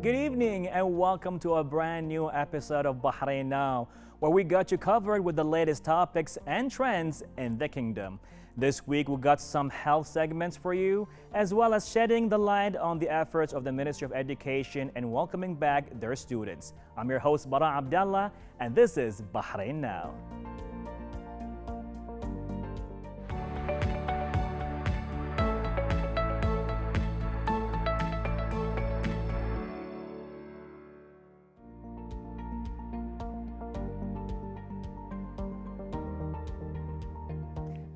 good evening and welcome to a brand new episode of Bahrain Now, where we got you covered with the latest topics and trends in the kingdom. This week we got some health segments for you, as well as shedding the light on the efforts of the Ministry of Education and welcoming back their students. I'm your host Bara Abdallah, and this is Bahrain Now.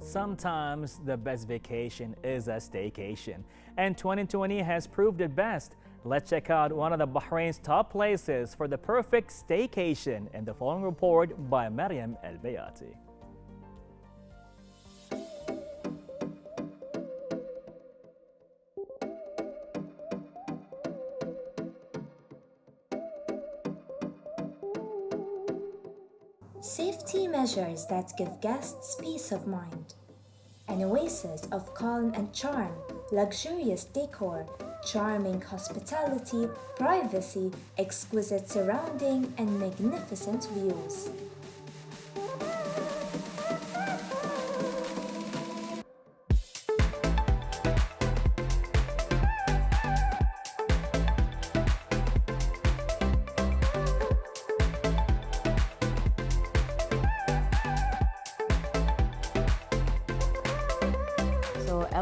Sometimes the best vacation is a staycation, and 2020 has proved it best. Let's check out one of the Bahrain's top places for the perfect staycation in the following report by Mariam El-Bayati. Safety measures that give guests peace of mind. An oasis of calm and charm, luxurious decor, charming hospitality, privacy, exquisite surrounding, and magnificent views.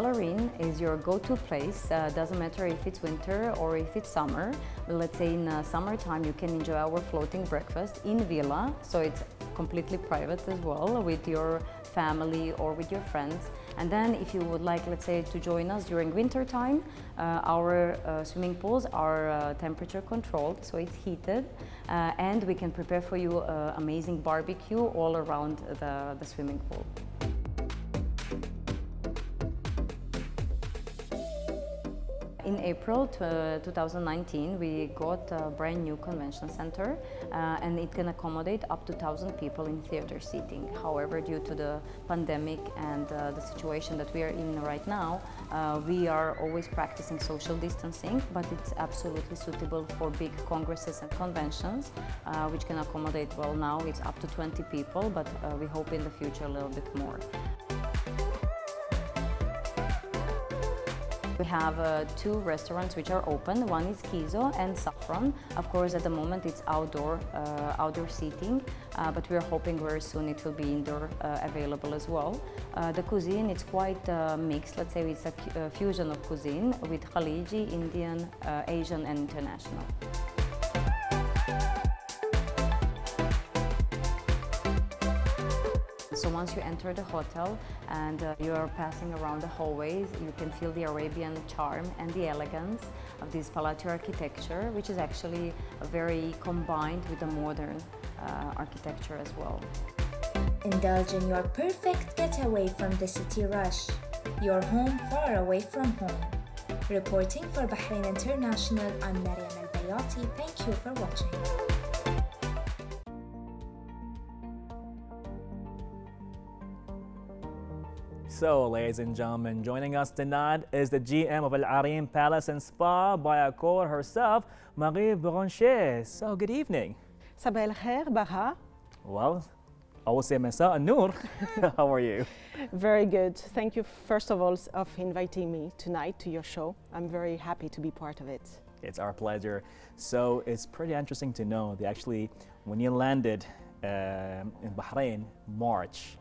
Bahrain is your go-to place. Doesn't matter if it's winter or if it's summer. Let's say in summertime you can enjoy our floating breakfast in villa, so it's completely private as well with your family or with your friends. And then if you would like, let's say, to join us during winter time, our swimming pools are temperature controlled, so it's heated, and we can prepare for you amazing barbecue all around the swimming pool. In April 2019, we got a brand new convention center, and it can accommodate up to 1,000 people in theater seating. However, due to the pandemic and the situation that we are in right now, we are always practicing social distancing, but it's absolutely suitable for big congresses and conventions, which can accommodate, well, now it's up to 20 people, but we hope in the future a little bit more. We have two restaurants which are open. One is Kizo and Saffron. Of course, at the moment it's outdoor seating, but we are hoping very soon it will be indoor available as well. The cuisine is quite mixed. Let's say it's a fusion of cuisine with Khaliji, Indian, Asian, and international. So once you enter the hotel and you are passing around the hallways, you can feel the Arabian charm and the elegance of this palatial architecture, which is actually very combined with the modern architecture as well. Indulge in your perfect getaway from the city rush, your home far away from home. Reporting for Bahrain International, I'm Mariam El-Bayati. Thank you for watching. So, ladies and gentlemen, joining us tonight is the GM of Al Areem Palace and Spa by Accor herself, Marie Branchet. So, good evening. صباح الخير Baha. Well, I will say Masa Noor. How are you? Very good. Thank you, first of all, of inviting me tonight to your show. I'm very happy to be part of it. It's our pleasure. So, it's pretty interesting to know that actually, when you landed in Bahrain, March,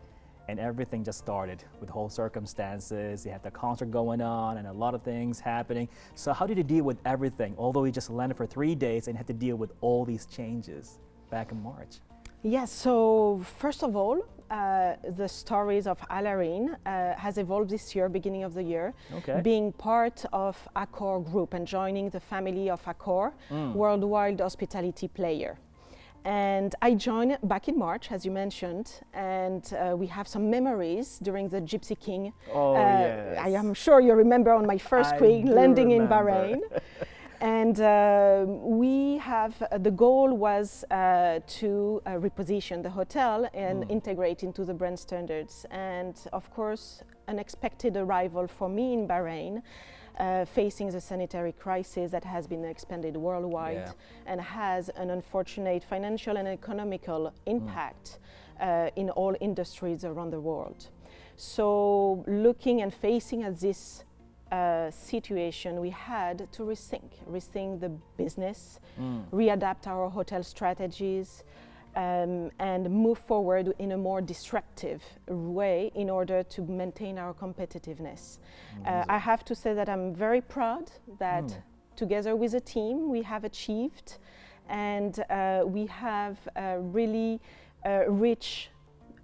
and everything just started with whole circumstances. You had the concert going on and a lot of things happening. So how did you deal with everything, although you just landed for 3 days and had to deal with all these changes back in March? Yes, so first of all, the stories of Al Areem has evolved this year, beginning of the year, being part of Accor Group and joining the family of Accor, worldwide hospitality player. And I joined back in March, as you mentioned, and we have some memories during the Gypsy King. Yes. I am sure you remember on my first week landing in Bahrain. And we have, the goal was to reposition the hotel and integrate into the brand standards. And of course, unexpected arrival for me in Bahrain facing the sanitary crisis that has been expanded worldwide and has an unfortunate financial and economical impact in all industries around the world. So looking and facing at this situation, we had to rethink the business, readapt our hotel strategies, and move forward in a more disruptive way in order to maintain our competitiveness. I have to say that I'm very proud that together with a team we have achieved, and we have really reached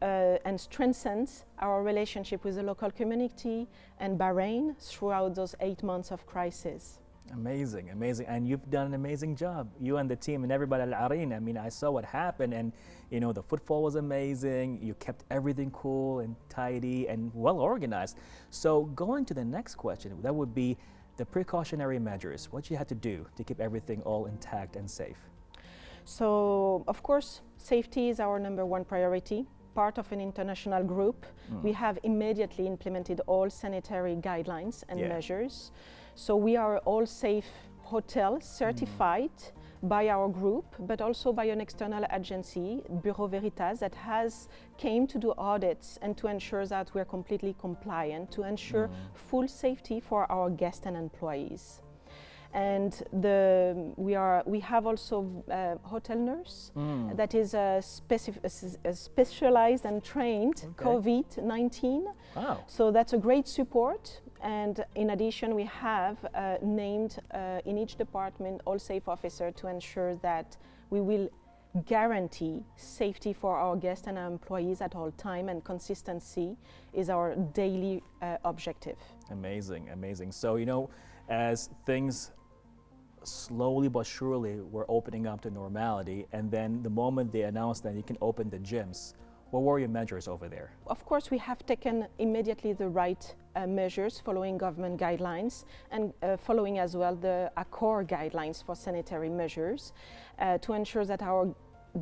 and strengthened our relationship with the local community and Bahrain throughout those 8 months of crisis. Amazing, amazing. And you've done an amazing job, you and the team and everybody at Al Arena. I mean, I saw what happened, and you know, the footfall was amazing. You kept everything cool and tidy and well organized. So going to the next question, that would be the precautionary measures. What you had to do to keep everything all intact and safe? So, of course, safety is our number one priority. Part of an international group, we have immediately implemented all sanitary guidelines and measures. So we are all safe hotel certified by our group, but also by an external agency, Bureau Veritas, that has came to do audits and to ensure that we're completely compliant, to ensure full safety for our guests and employees. And we have also a hotel nurse that is specialized and trained COVID-19. Wow. So that's a great support. And in addition, we have named in each department all safe officer to ensure that we will guarantee safety for our guests and our employees at all time, and consistency is our daily objective. Amazing, amazing. So, you know, as things slowly but surely were opening up to normality, and then the moment they announced that you can open the gyms, what were your measures over there? Of course, we have taken immediately the right measures following government guidelines and following as well the Accor guidelines for sanitary measures to ensure that our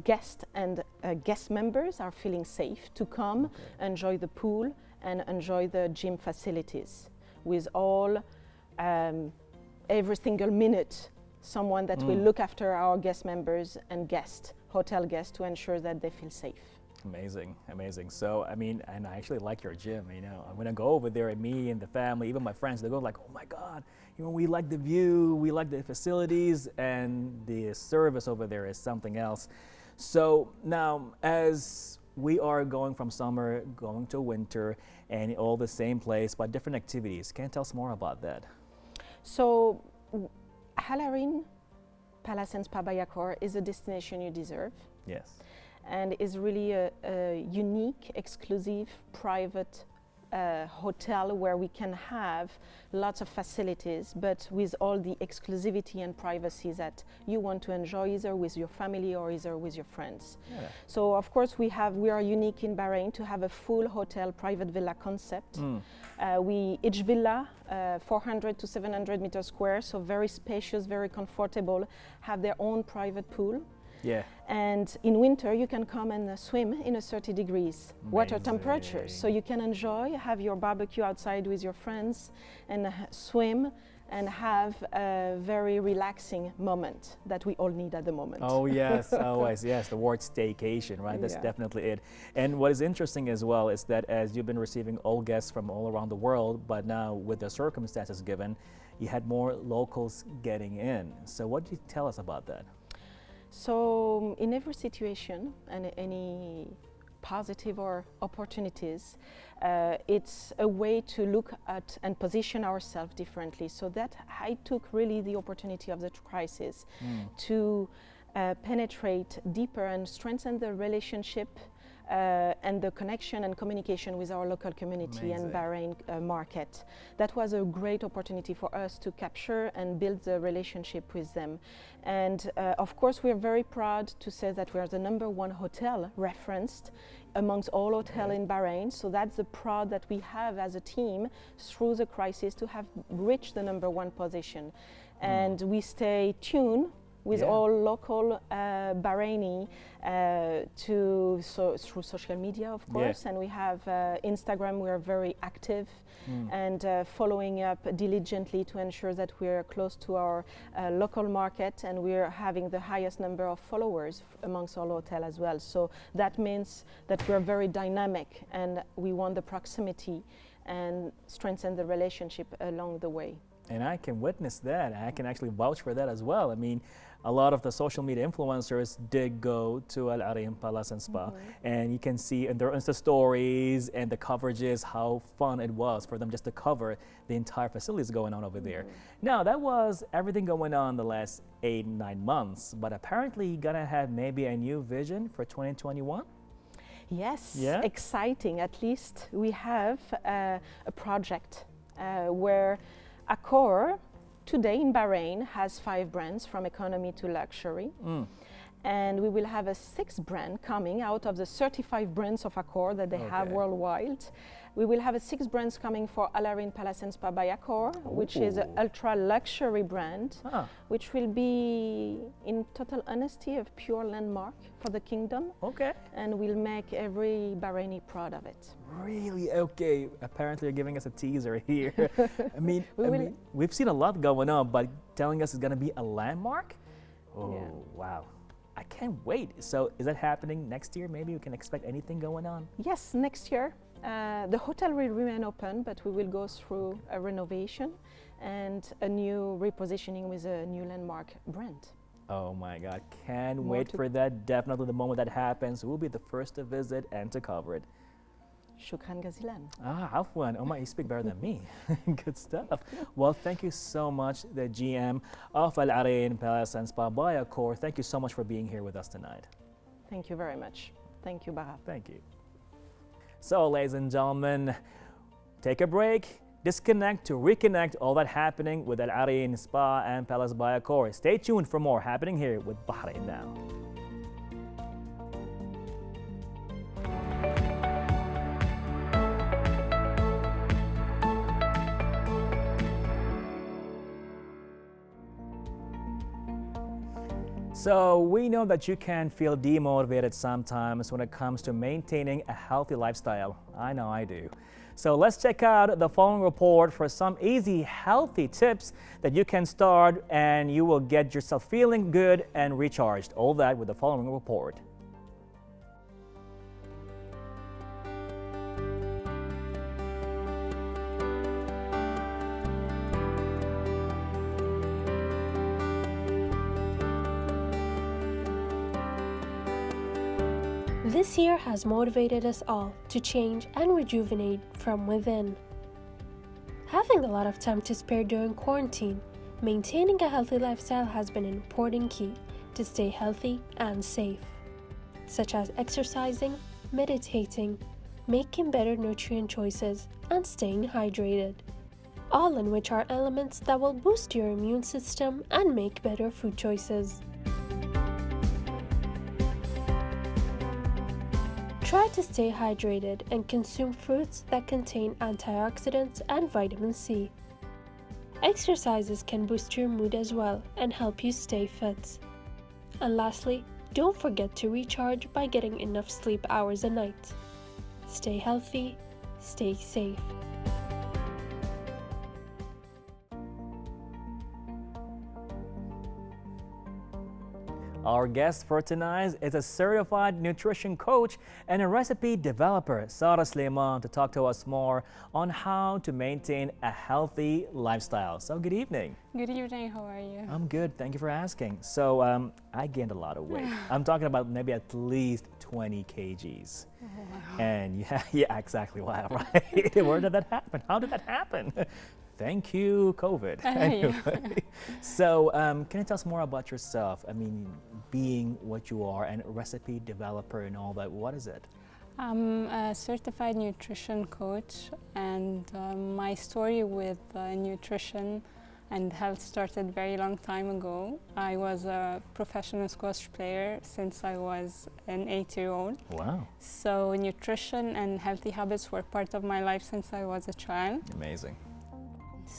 guests and guest members are feeling safe to come, enjoy the pool and enjoy the gym facilities with all every single minute someone that will look after our guest members and hotel guests to ensure that they feel safe. Amazing, amazing. So, I mean, and I actually like your gym, you know. I'm gonna go over there, and me and the family, even my friends, they go like, oh my God, you know, we like the view, we like the facilities, and the service over there is something else. So now, as we are going from summer, going to winter, and all the same place, but different activities, can you tell us more about that? So, Al Arina Palace and Spa by Accor is a destination you deserve. Yes. And is really a unique, exclusive, private hotel where we can have lots of facilities, but with all the exclusivity and privacy that you want to enjoy either with your family or either with your friends. Yeah. So of course we are unique in Bahrain to have a full hotel private villa concept. Each villa 400 to 700 meters square, so very spacious, very comfortable, have their own private pool. Yeah. And in winter, you can come and swim in a 30 degrees water temperature. So you can enjoy, have your barbecue outside with your friends and swim and have a very relaxing moment that we all need at the moment. Oh yes, always, yes, the word staycation, right? That's definitely it. And what is interesting as well is that as you've been receiving all guests from all around the world, but now with the circumstances given, you had more locals getting in. So what do you tell us about that? So in every situation and any positive or opportunities, it's a way to look at and position ourselves differently. So that I took really the opportunity of the crisis to penetrate deeper and strengthen the relationship and the connection and communication with our local community and Bahrain market. That was a great opportunity for us to capture and build the relationship with them. And of course, we're very proud to say that we are the #1 hotel referenced amongst all hotels in Bahrain. So that's the pride that we have as a team through the crisis to have reached the #1 position. And we stay tuned with all local Bahraini through social media, of course. And we have Instagram. We are very active and following up diligently to ensure that we are close to our local market, and we are having the highest number of followers amongst all hotels as well. So that means that we are very dynamic, and we want the proximity and strengthen the relationship along the way. And I can witness that. I can actually vouch for that as well. I mean, a lot of the social media influencers did go to Al Arain Palace and Spa, and you can see in their Insta stories and the coverages how fun it was for them just to cover the entire facilities going on over there. Now, that was everything going on the last 8-9 months, but apparently you're gonna have maybe a new vision for 2021? Yes, exciting. At least we have a project where Accor today in Bahrain has 5 brands from economy to luxury. And we will have a 6th brand coming out of the 35 brands of Accor that they have worldwide. We will have a 6 brands coming for Al Arain Palace and Spa by Accor, which is an ultra luxury brand, which will be, in total honesty, a pure landmark for the kingdom. And will make every Bahraini proud of it. Really? Okay. Apparently you're giving us a teaser here. I mean, we've seen a lot going on, but telling us it's going to be a landmark? Oh, wow. I can't wait. So is that happening next year? Maybe we can expect anything going on? Yes, next year. The hotel will remain open, but we will go through a renovation and a new repositioning with a new landmark brand. Oh my God, can't wait for that. Definitely the moment that happens, we'll be the first to visit and to cover it. Shukran gazilan. Afwan. Oh my, you speak better than me. Good stuff. Well, thank you so much, the GM of Al Arain Palace and Spa by Accor. Thank you so much for being here with us tonight. Thank you very much. Thank you, Bahra. Thank you. So, ladies and gentlemen, take a break, disconnect to reconnect all that happening with Al Arain Spa and Palace by Accor. Stay tuned for more happening here with Bahrain Now. So we know that you can feel demotivated sometimes when it comes to maintaining a healthy lifestyle. I know I do. So let's check out the following report for some easy, healthy tips that you can start and you will get yourself feeling good and recharged. All that with the following report. This year has motivated us all to change and rejuvenate from within. Having a lot of time to spare during quarantine, maintaining a healthy lifestyle has been an important key to stay healthy and safe, such as exercising, meditating, making better nutrient choices, and staying hydrated, all in which are elements that will boost your immune system and make better food choices. Try to stay hydrated and consume fruits that contain antioxidants and vitamin C. Exercises can boost your mood as well and help you stay fit. And lastly, don't forget to recharge by getting enough sleep hours a night. Stay healthy, stay safe. Our guest for tonight is a certified nutrition coach and a recipe developer, Sarah Suleiman, to talk to us more on how to maintain a healthy lifestyle. So good evening. Good evening, how are you? I'm good, thank you for asking. So I gained a lot of weight. I'm talking about maybe at least 20 kgs. Oh, wow. And yeah, exactly. Wow, right? Where did that happen? How did that happen? Thank you, COVID. Anyway. So can you tell us more about yourself? I mean, being what you are and recipe developer and all that, what is it? I'm a certified nutrition coach, and my story with nutrition and health started very long time ago. I was a professional squash player since I was an 8-year-old. Wow. So nutrition and healthy habits were part of my life since I was a child. Amazing.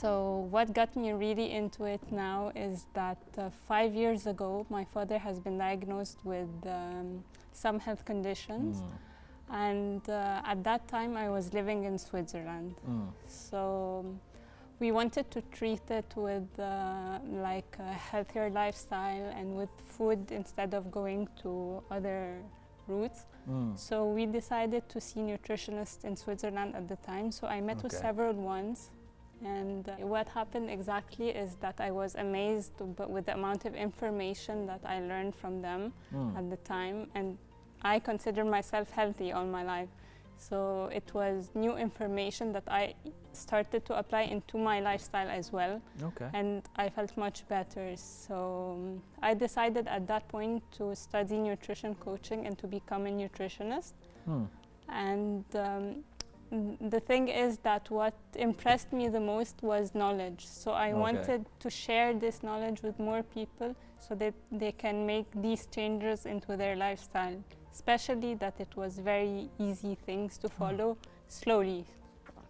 So what got me really into it now is that 5 years ago, my father has been diagnosed with some health conditions. And at that time, I was living in Switzerland. So we wanted to treat it with like a healthier lifestyle and with food instead of going to other routes. So we decided to see nutritionists in Switzerland at the time. So I met with several ones. And what happened exactly is that I was amazed with the amount of information that I learned from them at the time. And I consider myself healthy all my life. So it was new information that I started to apply into my lifestyle as well. And I felt much better. So I decided at that point to study nutrition coaching and to become a nutritionist. And the thing is that what impressed me the most was knowledge. So I wanted to share this knowledge with more people so that they can make these changes into their lifestyle. Especially that it was very easy things to follow slowly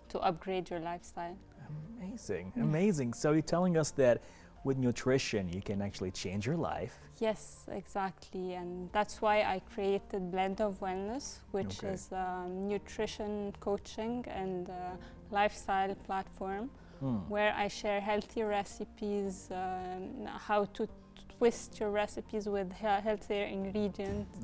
to upgrade your lifestyle. Amazing, amazing. So you're telling us that with nutrition, you can actually change your life. Yes, exactly. And that's why I created Blend of Wellness, which is a nutrition coaching and lifestyle platform where I share healthy recipes, how to twist your recipes with healthier ingredients.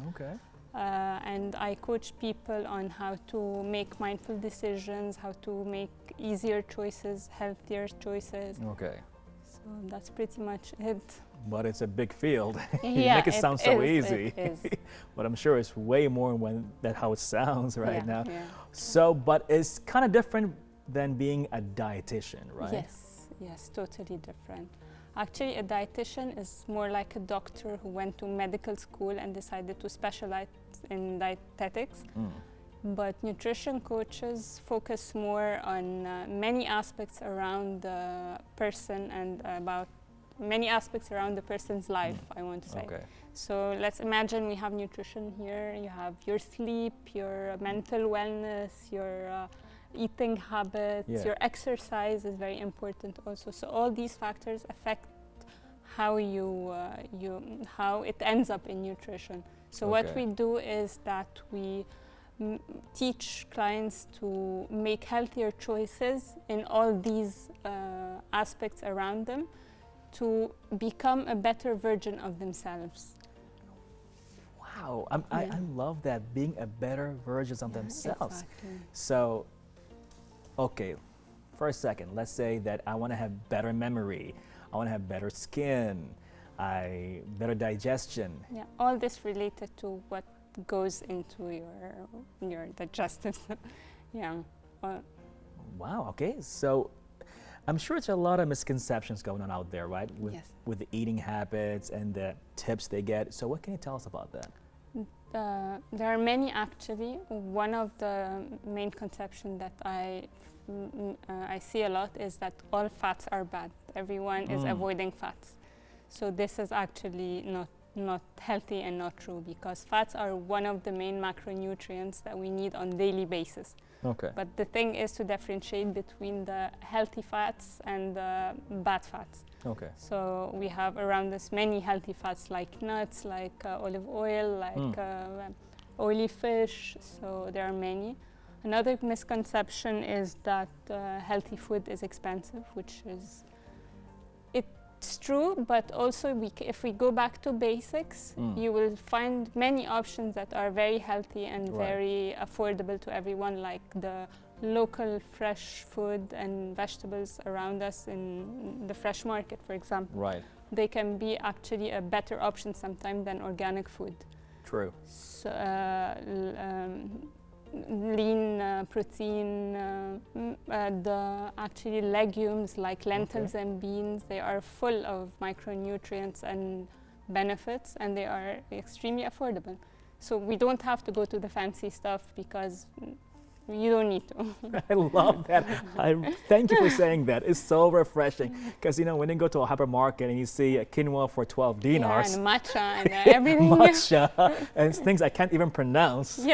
And I coach people on how to make mindful decisions, how to make easier choices, healthier choices. So that's pretty much it. But it's a big field. You make it sound so easy. It is. But I'm sure it's way more than how it sounds right now. So, but it's kind of different than being a dietitian, right? Yes, totally different. Actually, a dietitian is more like a doctor who went to medical school and decided to specialize in dietetics. But nutrition coaches focus more on many aspects around the person and about many aspects around the person's life, I want to say. So let's imagine we have nutrition here. You have your sleep, your mental wellness, your eating habits, your exercise is very important also. So all these factors affect how how it ends up in nutrition. So what we do is that we teach clients to make healthier choices in all these aspects around them to become a better version of themselves. Wow, I love that, being a better version of themselves. So, okay, for a second, let's say that I want to have better memory, I want to have better skin, better digestion. Yeah, all this related to what goes into your digestive system. Wow, okay, so I'm sure it's a lot of misconceptions going on out there, right? With the eating habits and the tips they get. So what can you tell us about that? There are many actually. One of the main conceptions that I see a lot is that all fats are bad. Everyone is avoiding fats. So this is actually not healthy and not true, because fats are one of the main macronutrients that we need on daily basis. But the thing is to differentiate between the healthy fats and the bad fats. So we have around us many healthy fats like nuts, like olive oil, like oily fish. So there are many. Another misconception is that healthy food is expensive, which is it's true, but also if we go back to basics, you will find many options that are very healthy and very affordable to everyone, like the local fresh food and vegetables around us in the fresh market, for example. They can be actually a better option sometimes than organic food. True. So, lean protein, the actually legumes like lentils and beans, they are full of micronutrients and benefits, and they are extremely affordable. So we don't have to go to the fancy stuff, because you don't need to. I love that. I thank you for saying that. It's so refreshing because when you go to a hypermarket and you see a quinoa for 12 dinars, and matcha and everything. matcha and things I can't even pronounce.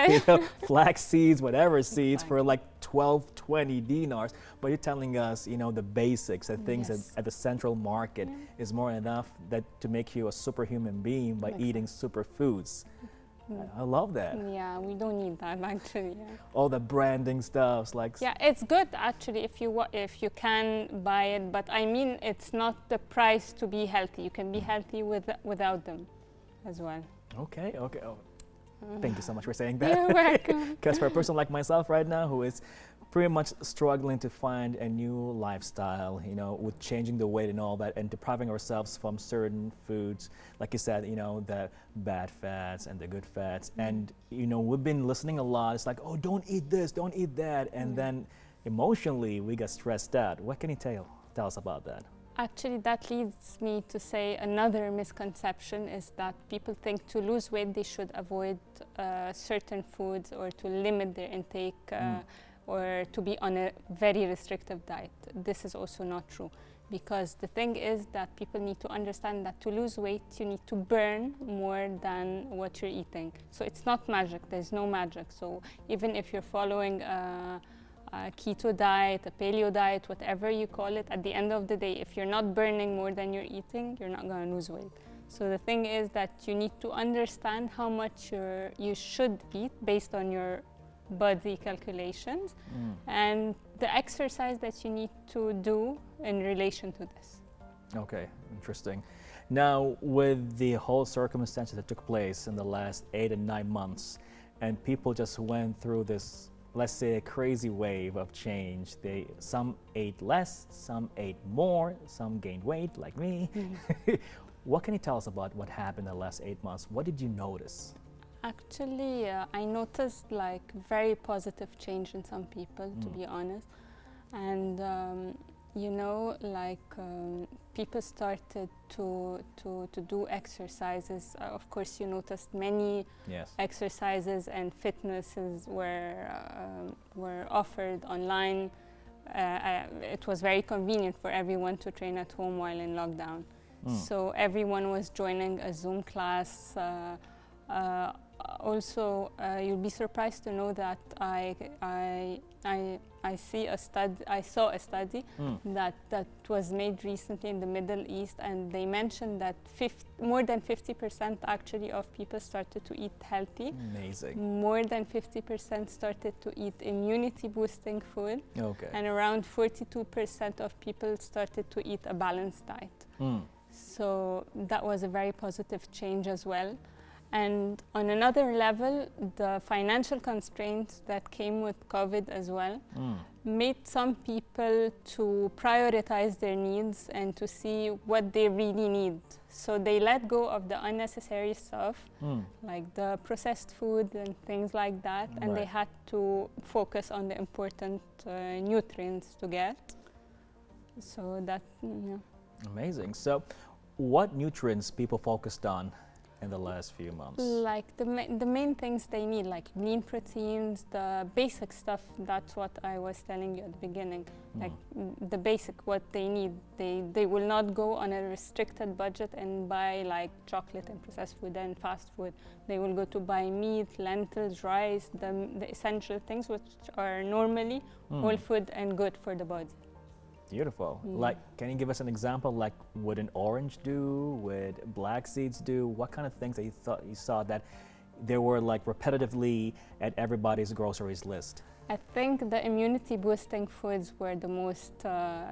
Flax seeds, whatever seeds for like 12, 20 dinars. But you're telling us, the basics, the things at the central market is more than enough to make you a superhuman being by eating superfoods. I love that. Yeah, we don't need that actually. All the branding stuff, like. Yeah, it's good actually if you can buy it, but I mean it's not the price to be healthy. You can be healthy without them, as well. Okay. Oh, thank you so much for saying that. You're welcome. Because for a person like myself right now, who is pretty much struggling to find a new lifestyle, with changing the weight and all that, and depriving ourselves from certain foods, like you said, the bad fats and the good fats. And, we've been listening a lot. It's like, oh, don't eat this, don't eat that. And then emotionally, we get stressed out. What can you tell us about that? Actually, that leads me to say another misconception is that people think to lose weight, they should avoid certain foods or to limit their intake or to be on a very restrictive diet. This is also not true, because the thing is that people need to understand that to lose weight, you need to burn more than what you're eating. So it's not magic, there's no magic. So even if you're following a keto diet, a paleo diet, whatever you call it, at the end of the day, if you're not burning more than you're eating, you're not gonna lose weight. So the thing is that you need to understand how much you should eat based on your body calculations and the exercise that you need to do in relation to this. Okay, interesting. Now, with the whole circumstances that took place in the last 8 and 9 months, and people just went through this, let's say, a crazy wave of change. Some ate less, some ate more, some gained weight, like me. What can you tell us about what happened in the last 8 months? What did you notice? Actually, I noticed like very positive change in some people, to be honest. And people started to do exercises. Of course, you noticed many exercises and fitnesses were offered online. It was very convenient for everyone to train at home while in lockdown. So everyone was joining a Zoom class. Also, you'll be surprised to know that I saw a study that was made recently in the Middle East, and they mentioned that more than 50% actually of people started to eat healthy. Amazing. More than 50% started to eat immunity boosting food. Okay. And around 42% of people started to eat a balanced diet. So that was a very positive change as well. And on another level, the financial constraints that came with COVID as well made some people to prioritize their needs and to see what they really need. So they let go of the unnecessary stuff, like the processed food and things like that, and they had to focus on the important nutrients to get. So that, Amazing. So what nutrients people focused on in the last few months? Like the main things they need, like lean proteins, the basic stuff. That's what I was telling you at the beginning. Like the basic, what they need. They will not go on a restricted budget and buy like chocolate and processed food and fast food. They will go to buy meat, lentils, rice, the essential things which are normally whole food and good for the body. Beautiful. Like, can you give us an example? Like, would an orange do? Would black seeds do? What kind of things that you saw that they were like repetitively at everybody's groceries list? I think the immunity boosting foods were the most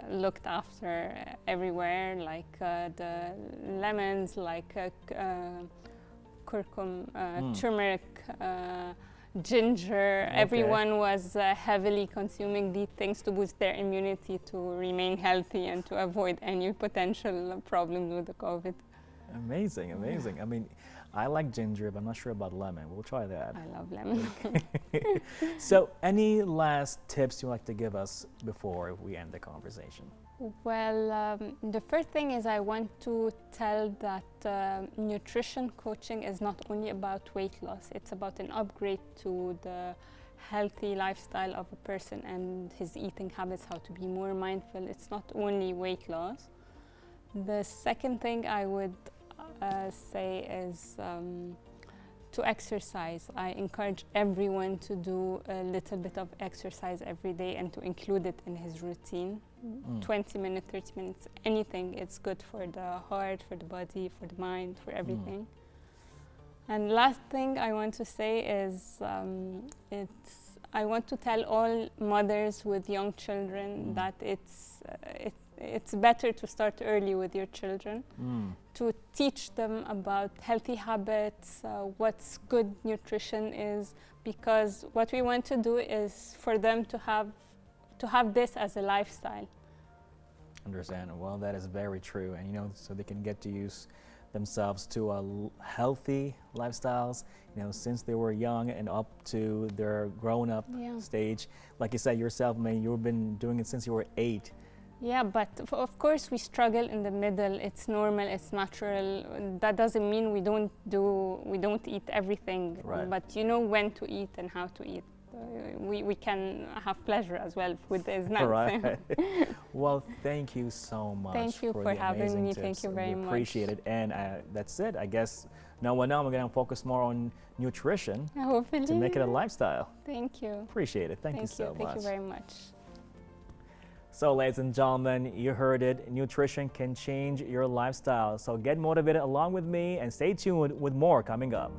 looked after everywhere, like the lemons, like curcum, turmeric, ginger. Everyone was heavily consuming these things to boost their immunity to remain healthy and to avoid any potential problems with the COVID. Amazing, amazing. I mean, I like ginger, but I'm not sure about lemon. We'll try that. I love lemon. So, any last tips you'd like to give us before we end the conversation? Well, the first thing is I want to tell that nutrition coaching is not only about weight loss, it's about an upgrade to the healthy lifestyle of a person and his eating habits, how to be more mindful. It's not only weight loss. The second thing I would say is to exercise. I encourage everyone to do a little bit of exercise every day and to include it in his routine. 20 minutes, 30 minutes, anything. It's good for the heart, for the body, for the mind, for everything. And last thing I want to say is I want to tell all mothers with young children that it's better to start early with your children, to teach them about healthy habits, what's good nutrition is, because what we want to do is for them to have this as a lifestyle. Understand. Well, that is very true. And, you know, so they can get to use themselves to a healthy lifestyles, you know, since they were young and up to their grown-up stage. Like you said yourself, man, you've been doing it since you were 8. Yeah, but of course we struggle in the middle. It's normal, it's natural. That doesn't mean we don't eat everything, right. But you know when to eat and how to eat. We can have pleasure as well. Food is nice. Right. Well, thank you so much. Thank you for having me. Thank you very much. Appreciate it. And that's it. I guess now we're going to focus more on nutrition Hopefully. to make it a lifestyle. Thank you. Appreciate it. Thank you so much. Thank you very much. So, ladies and gentlemen, you heard it. Nutrition can change your lifestyle. So get motivated along with me and stay tuned with more coming up.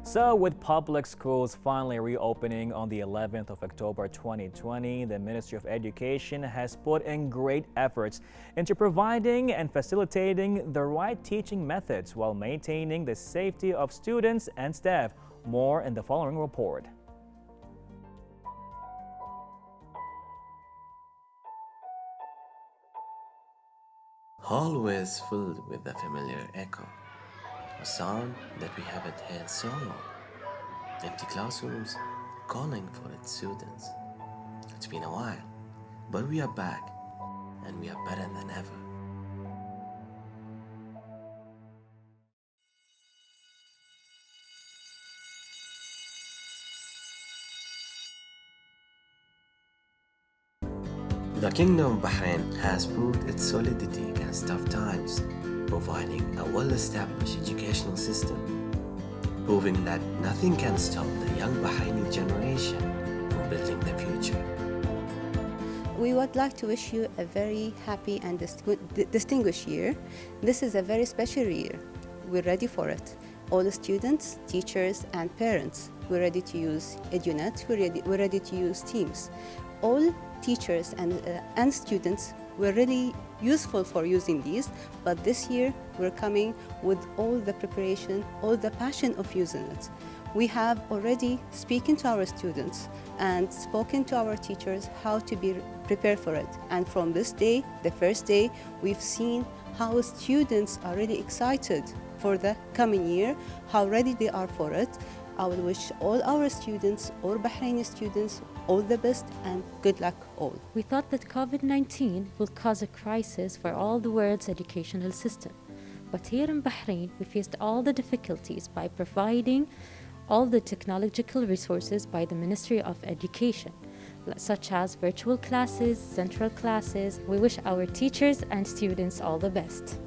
So with public schools finally reopening on the 11th of October 2020, the Ministry of Education has put in great efforts into providing and facilitating the right teaching methods while maintaining the safety of students and staff. More in the following report. Always filled with the familiar echo. A sound that we haven't heard so long. Empty classrooms calling for its students. It's been a while, but we are back, and we are better than ever. The Kingdom of Bahrain has proved its solidity against tough times, providing a well-established educational system, proving that nothing can stop the young Bahraini generation from building the future. We would like to wish you a very happy and distinguished year. This is a very special year. We're ready for it. All the students, teachers, and parents, we're ready to use EduNet, we're ready to use Teams. All teachers and students were really useful for using these, but this year we're coming with all the preparation, all the passion of using it. We have already spoken to our students and spoken to our teachers how to be prepared for it. And from this day, the first day, we've seen how students are really excited for the coming year, how ready they are for it. I would wish all our students, all Bahraini students, all the best and good luck all. We thought that COVID-19 will cause a crisis for all the world's educational system. But here in Bahrain, we faced all the difficulties by providing all the technological resources by the Ministry of Education, such as virtual classes, central classes. We wish our teachers and students all the best.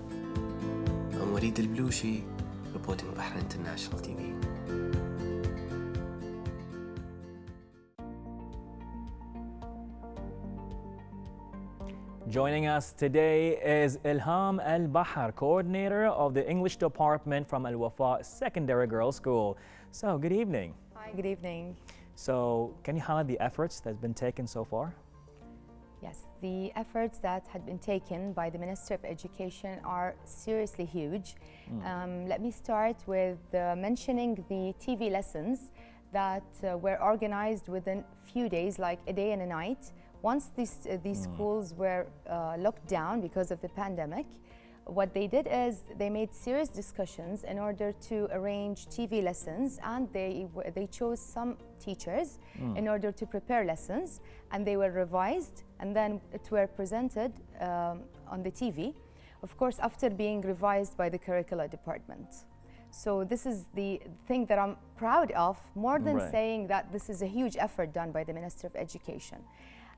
I'm Walid Al-Blushi, reporting Bahrain International TV. Joining us today is Ilham Al-Bahar, coordinator of the English department from Al-Wafa Secondary Girls School. So, good evening. Hi, good evening. So, can you highlight the efforts that's been taken so far? Yes, the efforts that had been taken by the Ministry of Education are seriously huge. Let me start with mentioning the TV lessons that were organized within few days, like a day and a night. Once these schools were locked down because of the pandemic, what they did is they made serious discussions in order to arrange TV lessons, and they chose some teachers in order to prepare lessons, and they were revised, and then it were presented on the TV, of course, after being revised by the curricula department. So this is the thing that I'm proud of, more than saying that this is a huge effort done by the Ministry of Education.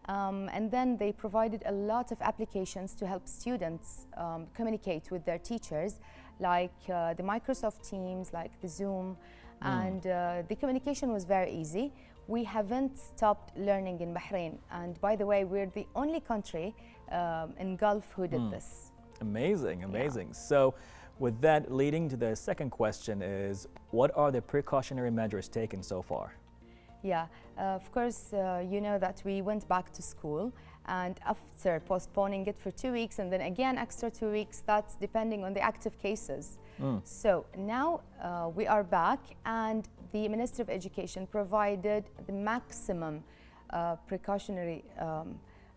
And then they provided a lot of applications to help students communicate with their teachers, like the Microsoft Teams, like the Zoom, and the communication was very easy. We haven't stopped learning in Bahrain, and by the way, we're the only country in Gulf who did this. Amazing, amazing. Yeah. So with that leading to the second question is, what are the precautionary measures taken so far? Yeah, of course, you know that we went back to school, and after postponing it for 2 weeks and then again extra 2 weeks, that's depending on the active cases. So now we are back, and the Ministry of Education provided the maximum precautionary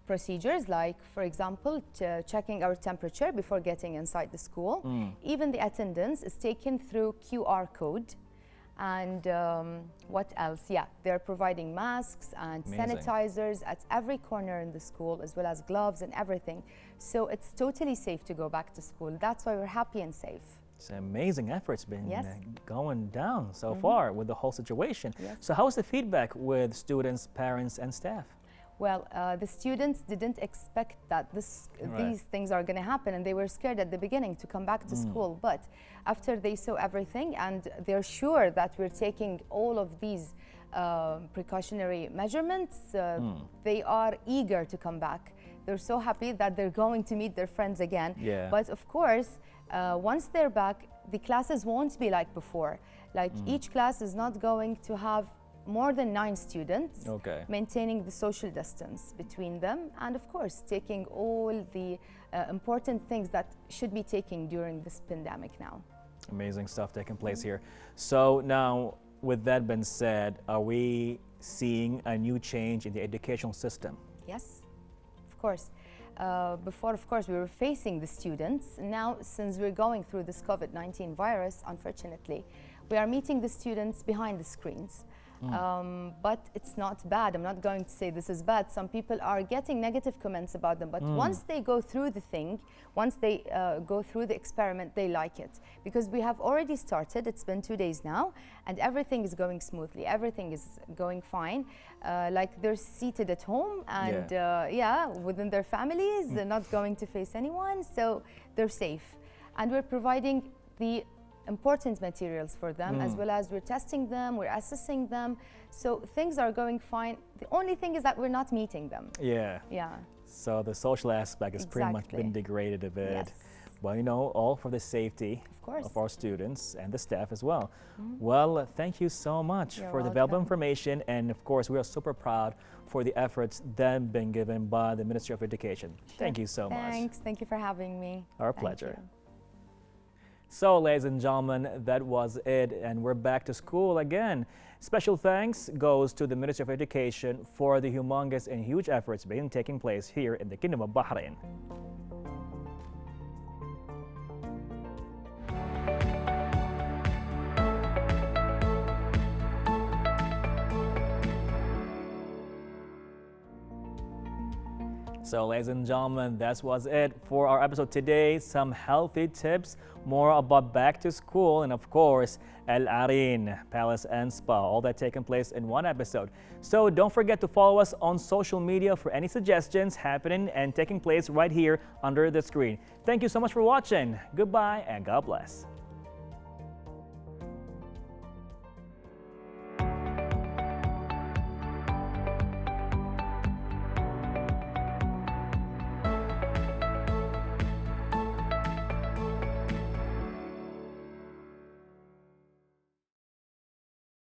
procedures, like, for example, checking our temperature before getting inside the school. Even the attendance is taken through QR code. And what else? Yeah, they're providing masks and sanitizers at every corner in the school, as well as gloves and everything. So it's totally safe to go back to school. That's why we're happy and safe. It's an amazing effort's been going down so far with the whole situation. So how's the feedback with students, parents, and staff? Well, the students didn't expect that these things are going to happen, and they were scared at the beginning to come back to school. But after they saw everything, and they're sure that we're taking all of these precautionary measurements, they are eager to come back. They're so happy that they're going to meet their friends again. But of course, once they're back, the classes won't be like before. Like each class is not going to have more than 9 students, maintaining the social distance between them, and of course taking all the important things that should be taken during this pandemic now. Amazing stuff taking place here. So now, with that being said, are we seeing a new change in the educational system? Yes, of course. Before, of course, we were facing the students. Now, since we're going through this COVID-19 virus, unfortunately, we are meeting the students behind the screens. But it's not bad. I'm not going to say this is bad. Some people are getting negative comments about them, but once they go through the thing, once they go through the experiment, they like it. Because we have already started, it's been 2 days now, and everything is going smoothly. Everything is going fine. Like, they're seated at home and within their families. They're not going to face anyone, so they're safe. And we're providing the important materials for them, as well as we're testing them, we're assessing them. So things are going fine. The only thing is that we're not meeting them. Yeah. So the social aspect has pretty much been degraded a bit. Well, you know, all for the safety of our students and the staff as well. Well, thank you so much for the valuable information, and of course we are super proud for the efforts that have been given by the Ministry of Education. Thank you so much. Thanks. Thank you for having me. Our pleasure. So, ladies and gentlemen, that was it, and we're back to school again. Special thanks goes to the Ministry of Education for the humongous and huge efforts being taking place here in the Kingdom of Bahrain. So, ladies and gentlemen, that was it for our episode today. Some healthy tips, more about back to school, and of course, Al Areen Palace and Spa, all that taking place in one episode. So don't forget to follow us on social media for any suggestions happening and taking place right here under the screen. Thank you so much for watching. Goodbye and God bless.